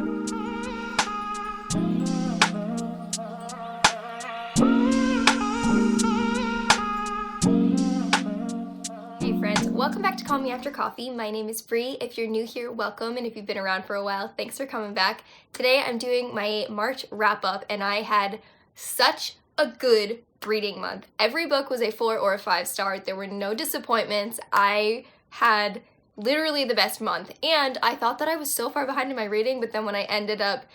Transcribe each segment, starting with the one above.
Hey friends, welcome back to Call Me After Coffee. My name is Bree. If you're new here, welcome, and if you've been around for a while, thanks for coming back. Today I'm doing my March wrap-up, and I had such a good reading month. Every book was a 4 or a 5 star. There were no disappointments. I had literally the best month, and I thought that I was so far behind in my reading, but then when I ended up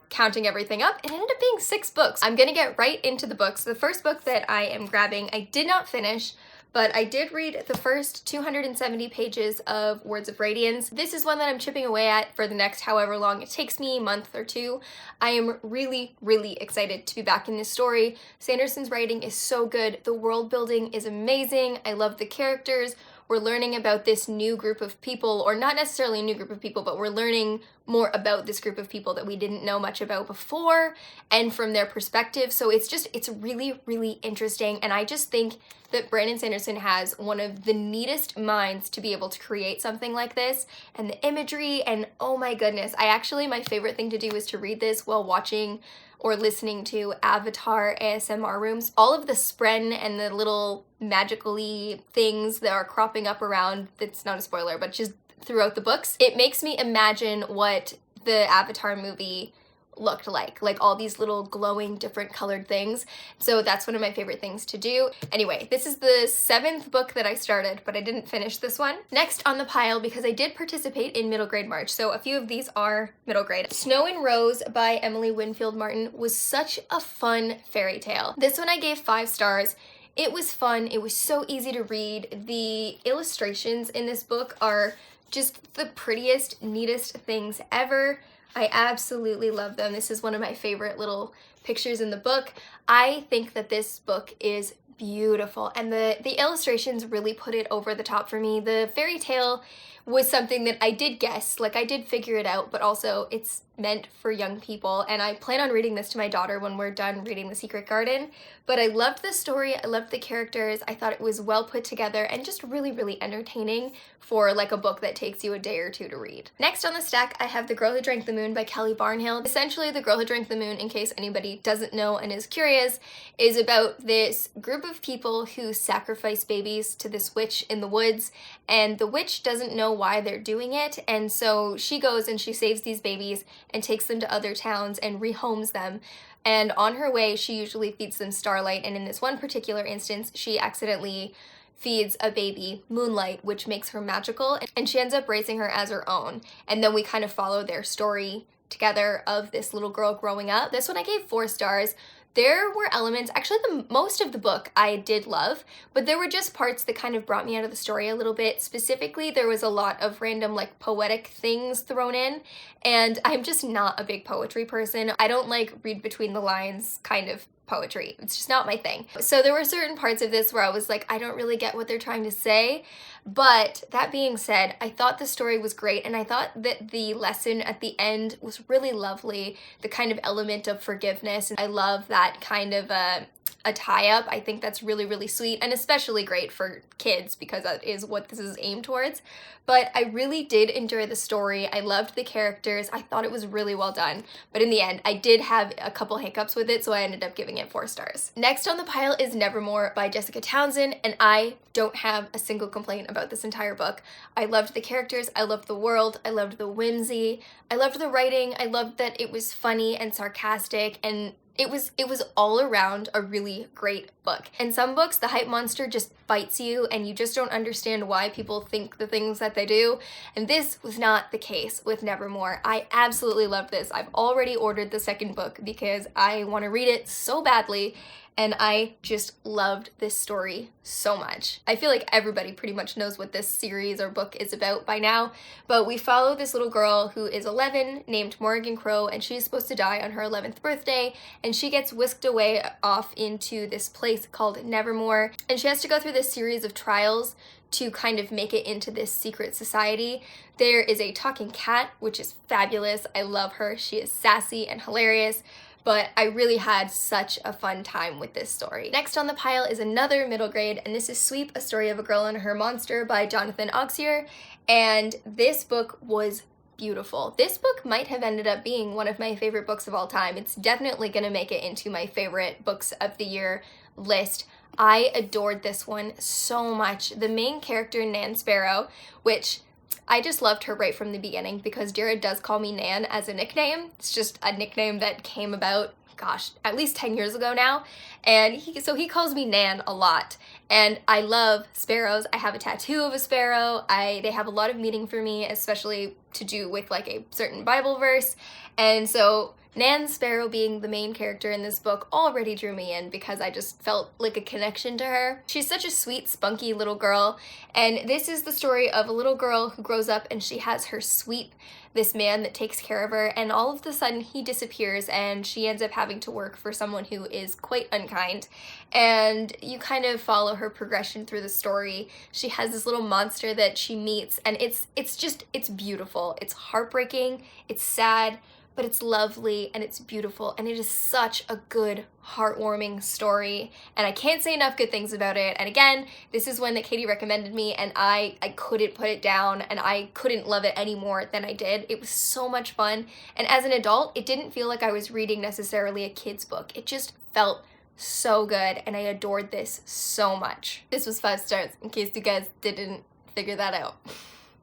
counting everything up, it ended up being 6 books. I'm gonna get right into the books. The first book that I am grabbing, I did not finish, but I did read the first 270 pages of Words of Radiance. This is one that I'm chipping away at for the next however long it takes me, month or two. I am really, really excited to be back in this story. Sanderson's writing is so good. The world building is amazing. I love the characters. We're learning about this new group of people, or not necessarily a new group of people, but we're learning more about this group of people that we didn't know much about before and from their perspective. So it's really, really interesting. And I just think that Brandon Sanderson has one of the neatest minds to be able to create something like this, and the imagery, and oh my goodness, my favorite thing to do is to read this while watching or listening to Avatar ASMR rooms. All of the spren and the little magical-y things that are cropping up around, that's not a spoiler, but just throughout the books, it makes me imagine what the Avatar movie looked like all these little glowing different colored things. So that's one of my favorite things to do. Anyway, this is the 7th book that I started, but I didn't finish this one. Next on the pile, because I did participate in middle grade March, so a few of these are middle grade. Snow and Rose by Emily Winfield Martin was such a fun fairy tale. This one I gave 5 stars. It was fun. It was so easy to read. The illustrations in this book are just the prettiest, neatest things ever. I absolutely love them. This is one of my favorite little pictures in the book. I think that this book is beautiful, and the illustrations really put it over the top for me. The fairy tale was something that I did guess, I did figure it out, but also it's meant for young people, and I plan on reading this to my daughter when we're done reading The Secret Garden. But I loved the story, I loved the characters, I thought it was well put together and just really, really entertaining for a book that takes you a day or two to read. Next on the stack, I have The Girl Who Drank the Moon by Kelly Barnhill. Essentially, The Girl Who Drank the Moon, in case anybody doesn't know and is curious, is about this group of people who sacrifice babies to this witch in the woods, and the witch doesn't know why they're doing it, and so she goes and she saves these babies and takes them to other towns and rehomes them. And on her way, she usually feeds them Starlight, and in this one particular instance, she accidentally feeds a baby Moonlight, which makes her magical, and she ends up raising her as her own. And then we kind of follow their story together of this little girl growing up. This one I gave 4 stars. There were elements, actually most of the book I did love, but there were just parts that kind of brought me out of the story a little bit. Specifically, there was a lot of random poetic things thrown in, and I'm just not a big poetry person. I don't read between the lines kind of poetry. It's just not my thing. So there were certain parts of this where I was I don't really get what they're trying to say. But that being said, I thought the story was great, and I thought that the lesson at the end was really lovely. The kind of element of forgiveness, and I love that kind of a tie-up. I think that's really, really sweet, and especially great for kids because that is what this is aimed towards. But I really did enjoy the story. I loved the characters. I thought it was really well done. But in the end, I did have a couple hiccups with it, so I ended up giving it 4 stars. Next on the pile is Nevermore by Jessica Townsend, and I don't have a single complaint about this entire book. I loved the characters, I loved the world, I loved the whimsy, I loved the writing, I loved that it was funny and sarcastic, and it was all around a really great book. In some books, the hype monster just bites you and you just don't understand why people think the things that they do, and this was not the case with Nevermore. I absolutely loved this. I've already ordered the 2nd book because I want to read it so badly, and I just loved this story so much. I feel like everybody pretty much knows what this series or book is about by now, but we follow this little girl who is 11 named Morrigan Crow, and she's supposed to die on her 11th birthday, and she gets whisked away off into this place called Nevermore, and she has to go through this series of trials to kind of make it into this secret society. There is a talking cat, which is fabulous. I love her. She is sassy and hilarious. But I really had such a fun time with this story. Next on the pile is another middle grade, and this is Sweep, A Story of a Girl and Her Monster by Jonathan Auxier. And this book was beautiful. This book might have ended up being one of my favorite books of all time. It's definitely gonna make it into my favorite books of the year list. I adored this one so much. The main character, Nan Sparrow, which I just loved her right from the beginning because Jared does call me Nan as a nickname. It's just a nickname that came about, gosh, at least 10 years ago now. And so he calls me Nan a lot. And I love sparrows. I have a tattoo of a sparrow. They have a lot of meaning for me, especially to do with like a certain Bible verse. And so Nan Sparrow being the main character in this book already drew me in because I just felt like a connection to her. She's such a sweet, spunky little girl, and this is the story of a little girl who grows up and she has her sweep, this man that takes care of her, and all of a sudden he disappears and she ends up having to work for someone who is quite unkind. And you kind of follow her progression through the story. She has this little monster that she meets, and it's beautiful. It's heartbreaking, it's sad, but it's lovely and it's beautiful, and it is such a good, heartwarming story, and I can't say enough good things about it. And again, this is one that Katie recommended me, and I couldn't put it down, and I couldn't love it any more than I did. It was so much fun, and as an adult, it didn't feel like I was reading necessarily a kid's book. It just felt so good, and I adored this so much. This was 5 stars, in case you guys didn't figure that out.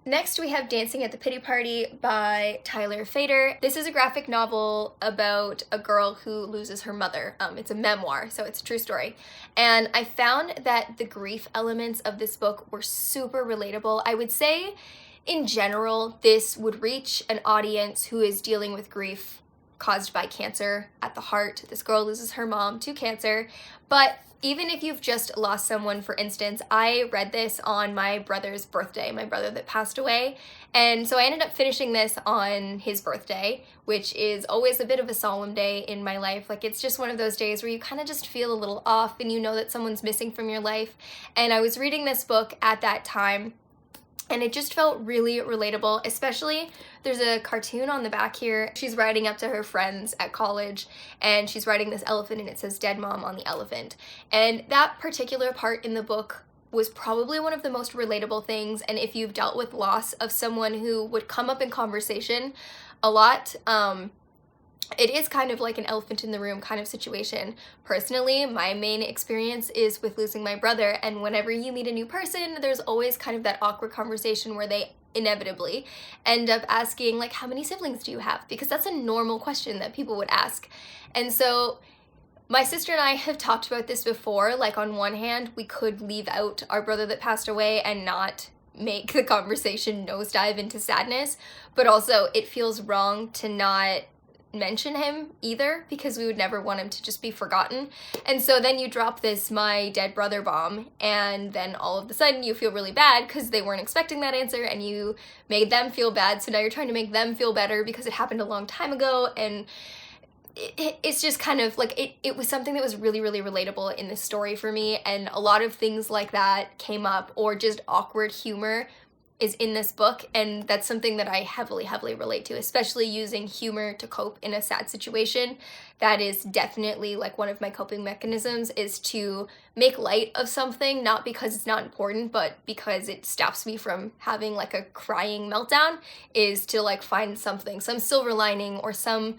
Next, we have Dancing at the Pity Party by Tyler Fader. This is a graphic novel about a girl who loses her mother. It's a memoir, so it's a true story. And I found that the grief elements of this book were super relatable. I would say, in general, this would reach an audience who is dealing with grief caused by cancer at the heart. This girl loses her mom to cancer, but even if you've just lost someone, for instance, I read this on my brother's birthday, my brother that passed away, and so I ended up finishing this on his birthday, which is always a bit of a solemn day in my life. Like, it's just one of those days where you kind of just feel a little off and you know that someone's missing from your life. And I was reading this book at that time, and it just felt really relatable, especially there's a cartoon on the back here. She's riding up to her friends at college, and she's riding this elephant, and it says "Dead Mom" on the elephant. And that particular part in the book was probably one of the most relatable things, and if you've dealt with loss of someone who would come up in conversation a lot, it is kind of like an elephant in the room kind of situation. Personally, my main experience is with losing my brother, and whenever you meet a new person, there's always kind of that awkward conversation where they inevitably end up asking, like, how many siblings do you have? Because that's a normal question that people would ask. And so my sister and I have talked about this before. Like, on one hand, we could leave out our brother that passed away and not make the conversation nosedive into sadness, but also it feels wrong to not mention him either, because we would never want him to just be forgotten. And so then you drop this "my dead brother" bomb, and then all of a sudden you feel really bad because they weren't expecting that answer, and you made them feel bad, so now you're trying to make them feel better because it happened a long time ago. And it's just kind of like, it was something that was really relatable in this story for me, and a lot of things like that came up, or just awkward humor is in this book, and that's something that I heavily relate to, especially using humor to cope in a sad situation. That is definitely like one of my coping mechanisms, is to make light of something, not because it's not important, but because it stops me from having like a crying meltdown, is to like find something, some silver lining or some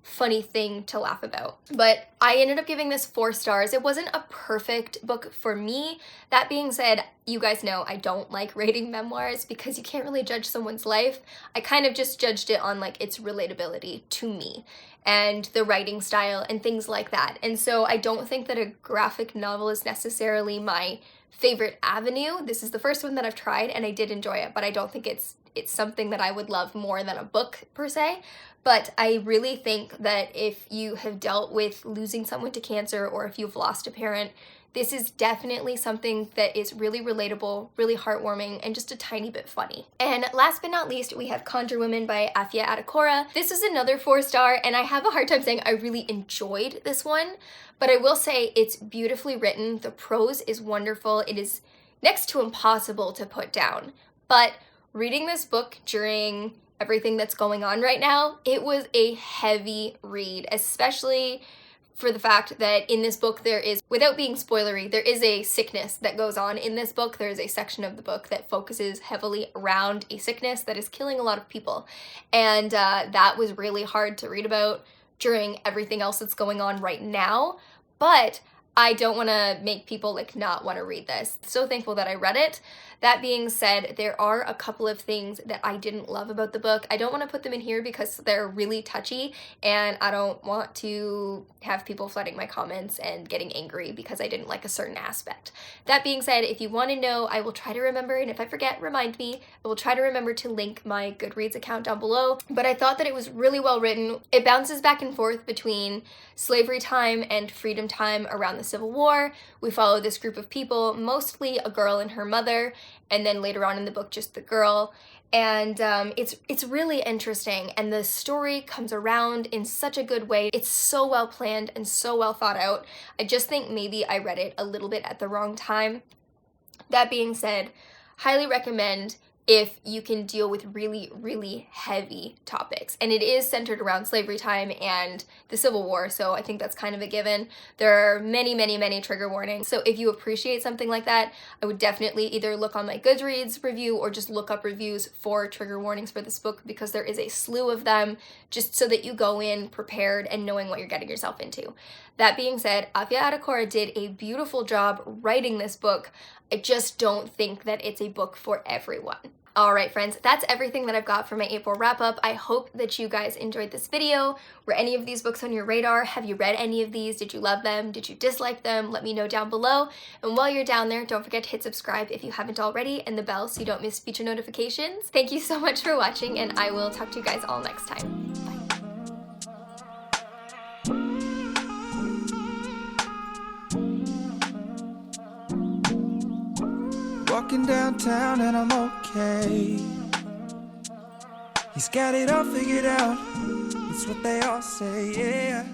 funny thing to laugh about. But I ended up giving this 4 stars. It wasn't a perfect book for me. That being said, you guys know I don't like rating memoirs because you can't really judge someone's life. I kind of just judged it on like its relatability to me and the writing style and things like that. And so I don't think that a graphic novel is necessarily my favorite avenue. This is the first one that I've tried, and I did enjoy it, but I don't think it's something that I would love more than a book per se. But I really think that if you have dealt with losing someone to cancer, or if you've lost a parent, this is definitely something that is really relatable, really heartwarming, and just a tiny bit funny. And last but not least, we have Conjure Women by Afia Adekora. This is another 4-star, and I have a hard time saying I really enjoyed this one, but I will say it's beautifully written. The prose is wonderful. It is next to impossible to put down. But reading this book during everything that's going on right now, it was a heavy read, especially for the fact that in this book there is, without being spoilery, there is a sickness that goes on in this book. There is a section of the book that focuses heavily around a sickness that is killing a lot of people. And that was really hard to read about during everything else that's going on right now. But I don't want to make people like not want to read this. So thankful that I read it. That being said, there are a couple of things that I didn't love about the book. I don't want to put them in here because they're really touchy, and I don't want to have people flooding my comments and getting angry because I didn't like a certain aspect. That being said, if you want to know, I will try to remember, and if I forget, remind me. I will try to remember to link my Goodreads account down below. But I thought that it was really well written. It bounces back and forth between slavery time and freedom time around the Civil War. We follow this group of people, mostly a girl and her mother, and then later on in the book just the girl. And it's really interesting, and the story comes around in such a good way. It's so well planned and so well thought out. I just think maybe I read it a little bit at the wrong time. That being said, highly recommend if you can deal with really, really heavy topics. And it is centered around slavery time and the Civil War, so I think that's kind of a given. There are many, many, many trigger warnings. So if you appreciate something like that, I would definitely either look on my Goodreads review or just look up reviews for trigger warnings for this book, because there is a slew of them, just so that you go in prepared and knowing what you're getting yourself into. That being said, Afia Adekora did a beautiful job writing this book. I just don't think that it's a book for everyone. Alright friends, that's everything that I've got for my April wrap-up. I hope that you guys enjoyed this video. Were any of these books on your radar? Have you read any of these? Did you love them? Did you dislike them? Let me know down below. And while you're down there, don't forget to hit subscribe if you haven't already, and the bell so you don't miss future notifications. Thank you so much for watching, and I will talk to you guys all next time. Bye. Walking downtown and I'm okay. He's got it all figured out. It's what they all say, yeah.